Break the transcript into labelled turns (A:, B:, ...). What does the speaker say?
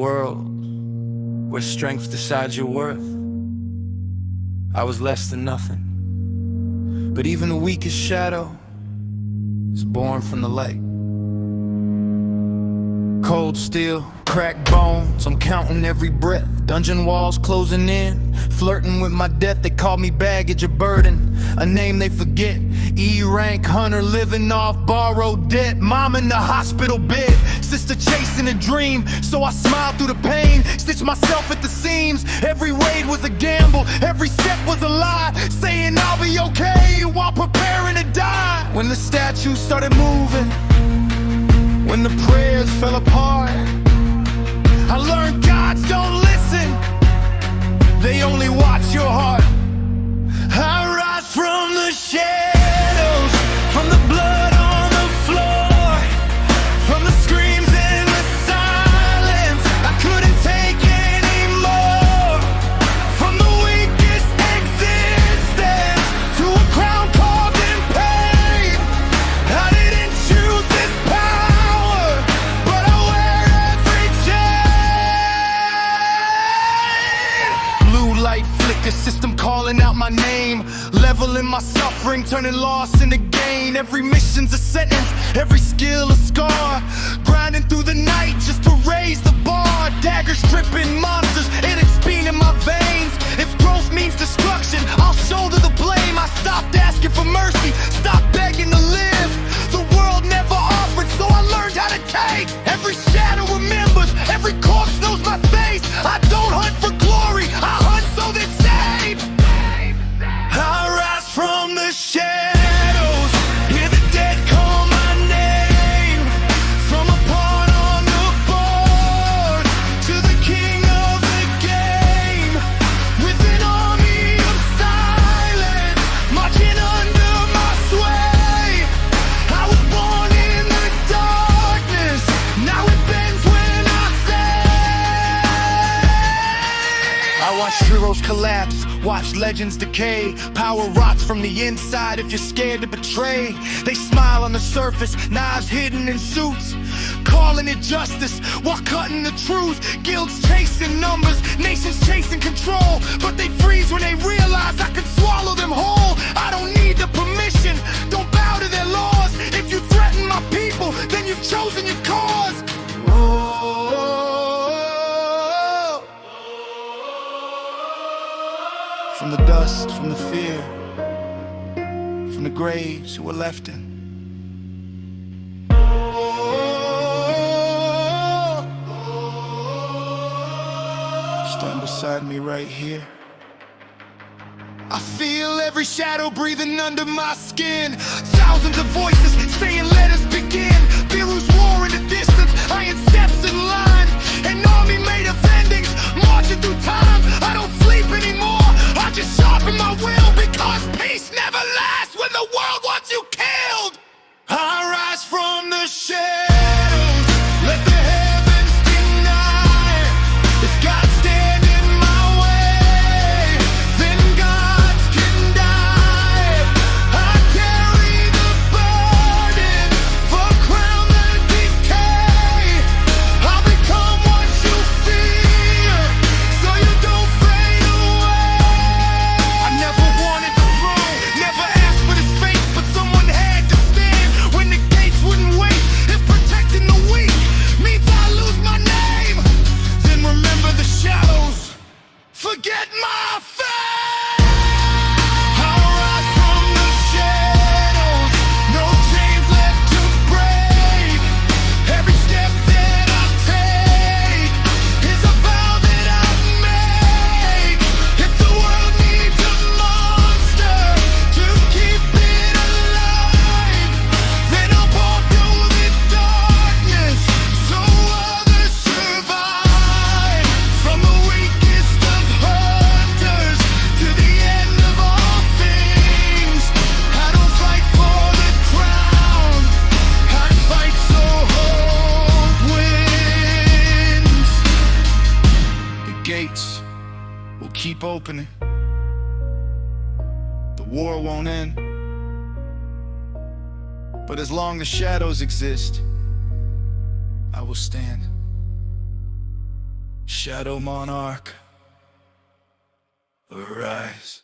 A: world where strength decides your worth, I was less than nothing. But even the weakest shadow is born from the light. Cold steel, cracked bones, I'm counting every breath. Dungeon walls closing in, flirting with my death. They call me baggage, a burden, a name they forget. E-rank hunter living off borrowed debt. Mom in the hospital bed, sister chasing a dream. So I smiled through the pain, stitched myself at the seams. Every raid was a gamble, every step was a lie, saying I'll be okay while preparing to die. When the statues started moving, when the prayers fell apart, I learned gods don't listen, they only watch your heart. I rise from the shadows, from the blood on the floor, from the screams in the silence I couldn't take anymore, from the weakest existence to a crown carved in pain. I didn't choose this power, but I wear every chain. Blue light flicker, system calling out my name, leveling my suffering, turning loss into gain. Every mission's a sentence, every skill a scar, grinding through the night just to raise the bar. Daggers dripping, monsters, NXP in my veins. If growth means destruction, I'll shoulder the blame. I stopped asking for mercy, stopped begging to live. The world never offered, so I learned how to take. Every shadow remembers, every corpse knows my face. I don't hunt for glory, I hunt so they're saved. I rise from the shadows, hear the dead call my name. From a pawn on the board to the king of the game, with an army of silence marching under my sway. I was born in the darkness, now it bends when I say. I watched heroes collapse, watch legends decay. Power rots from the inside if you're scared to betray. They smile on the surface, knives hidden in suits, calling it justice while cutting the truth. Guilds chasing numbers, nations chasing control, but they freeze when they realize I can swallow them whole. I don't need the permission, don't bow to their laws. If you threaten my people, then you've chosen your cause. From the dust, from the fear, from the graves who were left in. Stand beside me right here. I feel every shadow breathing under my skin. Thousands of voices saying let us begin. Beru's war in the distance, iron steps in line. An army made of endings, marching through time. I don't sleep anymore, I just sharpen my will, because peace never lasts when the world wants you killed. I rise from the shadows, let the heavens deny. If God stand in my way, then gods can die. I carry the burden for crown that decay. I'll become what you fear, so you don't fade away. I never wanted the throne, never asked for this fate, but someone had to stand when the gates wouldn't wait. If protecting the weak means I lose my name, then remember the shadows, forget my fate. I'll rise from the shadows, no chains left to break. Every step that I take is a vow that I make. If the world needs a monster to keep it alive, then I'll walk through the darkness so others survive. From the weakest of hunters to the end of all things, I don't fight for the crown, I fight so hope wins. The gates will keep opening, the war won't end, but as long as shadows exist, I will stand. Shadow Monarch, arise.